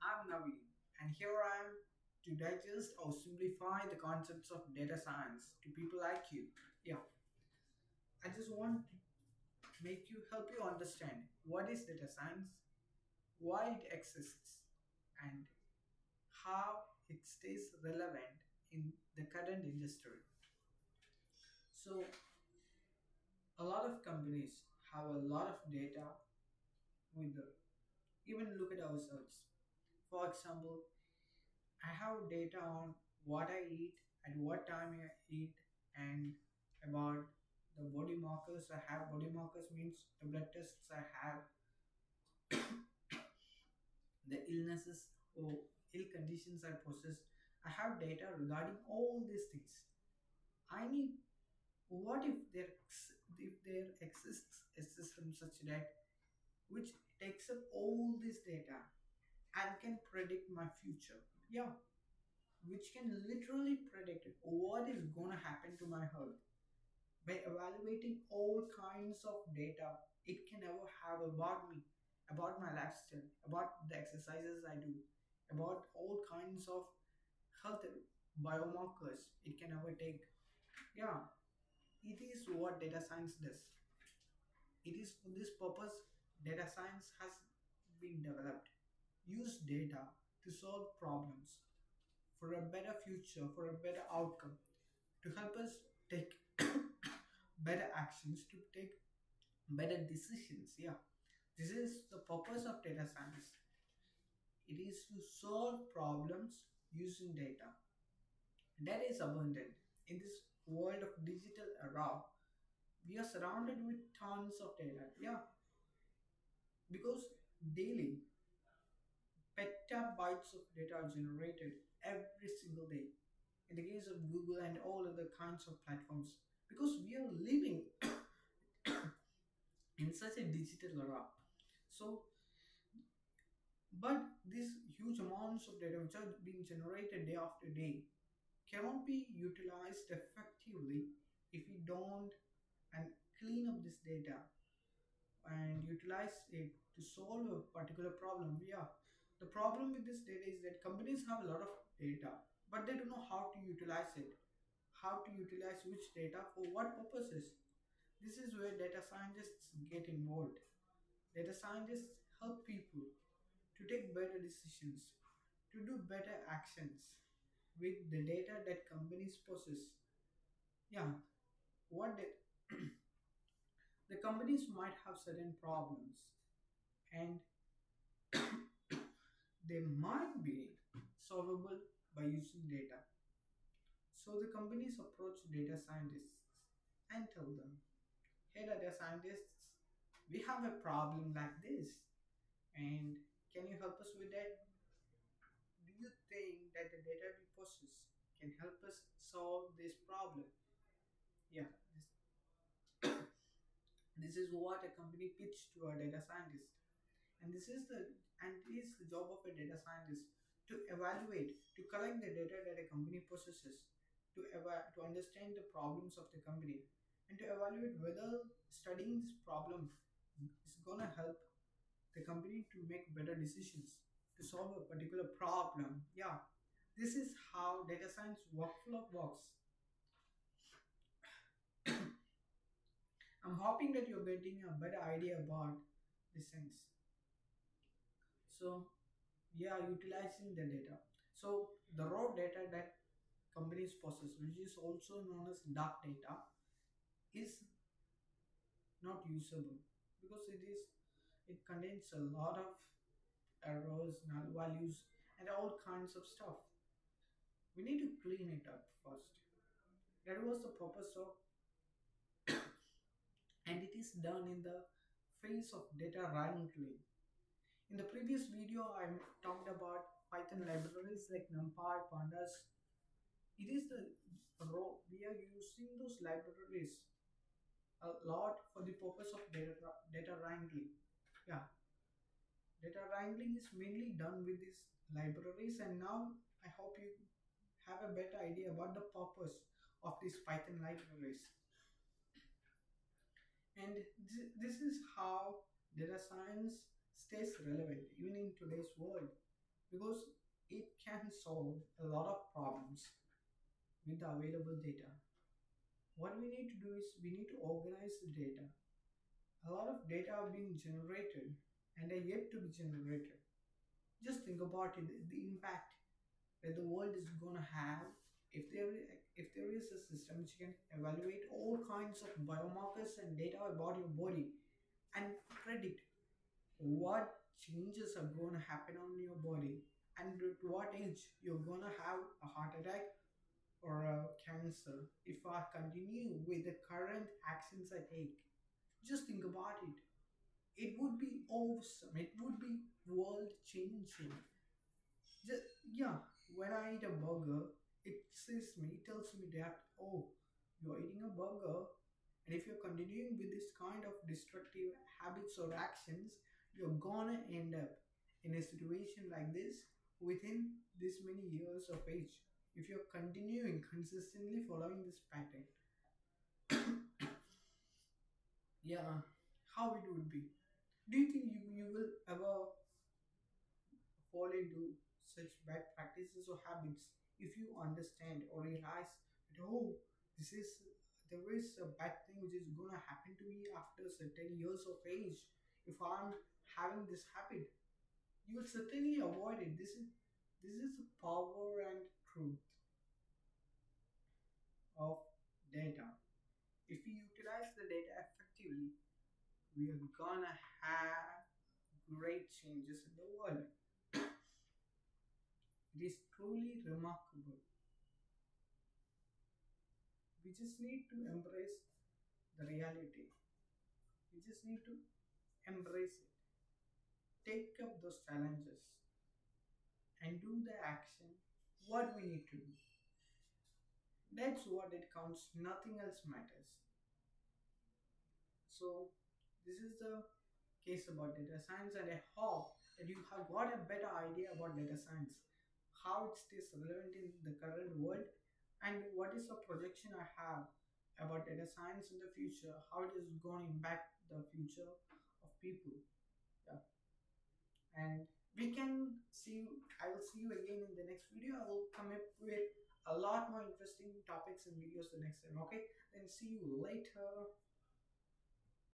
I'm Naveen, and here I am to digest or simplify the concepts of data science to people like you. Yeah, I just want to help you understand what is data science, why it exists, and how it stays relevant in the current industry. So, a lot of companies have a lot of data with them. Even look at ourselves. For example, I have data on what I eat, at what time I eat, and about the body markers I have. Body markers means the blood tests I have, the illnesses or ill conditions I possess. I have data regarding all these things. I need what if there exists a system such that which takes up all this data and can predict my future. Yeah, which can literally predict what is going to happen to my health by evaluating all kinds of data it can ever have about me, about my lifestyle, about the exercises I do, about all kinds of health biomarkers it can ever take. Yeah, it is what data science does. It is for this purpose data science has been developed. Use data to solve problems for a better future, for a better outcome, to help us take better actions, to take better decisions. Yeah, this is the purpose of data science. It is to solve problems using data. Data is abundant. In this world of digital era, we are surrounded with tons of data. Yeah, because daily petabytes of data are generated every single day in the case of Google and all other kinds of platforms, because we are living in such a digital era. So, but these huge amounts of data which are being generated day after day cannot be utilized effectively if we don't and clean up this data and utilize it to solve a particular problem. Yeah, the problem with this data is that companies have a lot of data, but they don't know how to utilize it, how to utilize which data for what purposes. This is where data scientists get involved. Data scientists help people to take better decisions, to do better actions with the data that companies possess. Yeah, what the companies might have certain problems and they might be solvable by using data. So the companies approach data scientists and tell them, hey, data scientists, we have a problem like this, and can you help us with that? Do you think that the data we possess can help us solve this problem? Yeah, this is what a company pitched to a data scientist, and it is the job of a data scientist to evaluate, to collect the data that a company possesses, to understand the problems of the company, and to evaluate whether studying this problem is gonna help the company to make better decisions to solve a particular problem. Yeah, this is how data science workflow works. I'm hoping that you're getting a better idea about these things. So, yeah, utilizing the data. So, the raw data that companies possess, which is also known as dark data, is not usable because it contains a lot of errors, null values, and all kinds of stuff. We need to clean it up first. That was the purpose of, and it is done in the phase of data wrangling. In the previous video, I talked about Python libraries like NumPy, Pandas. It is the raw. We are using those libraries a lot for the purpose of data wrangling. Yeah, data wrangling is mainly done with these libraries, and now I hope you have a better idea about the purpose of these Python libraries. And this is how data science stays relevant even in today's world. because it can solve a lot of problems with the available data. What we need to do is we need to organize the data. A lot of data are being generated and are yet to be generated. Just think about it, the impact that the world is going to have if there is a system which can evaluate all kinds of biomarkers and data about your body and predict what changes are going to happen on your body and at what age you're going to have a heart attack or a cancer if I continue with the current actions I take. Just think about it. It would be awesome. It would be world changing. Just, yeah, when I eat a burger, it tells me that, oh, you're eating a burger, and if you're continuing with this kind of destructive habits or actions, you're gonna end up in a situation like this within this many years of age. If you're continuing consistently following this pattern, yeah, how it would be. Do you think you will ever fall into such bad practices or habits if you understand or realize that, oh, this is there is a bad thing which is gonna happen to me after certain years of age if I'm having this habit? You will certainly avoid it. This is the power and truth of data. If we utilize the data effectively, we are gonna have great changes in the world. It is truly remarkable. We just need to embrace the reality. We just need to embrace it, take up those challenges, and do the action what we need to do. That's what it counts, nothing else matters. So, this is the case about data science, and I hope that you have got a better idea about data science, how it stays relevant in the current world, and what is the projection I have about data science in the future, how it is going to impact the future of people. Yeah. And we can see you, I will see you again in the next video. I will come up with a lot more interesting topics and videos the next time. Okay, then see you later.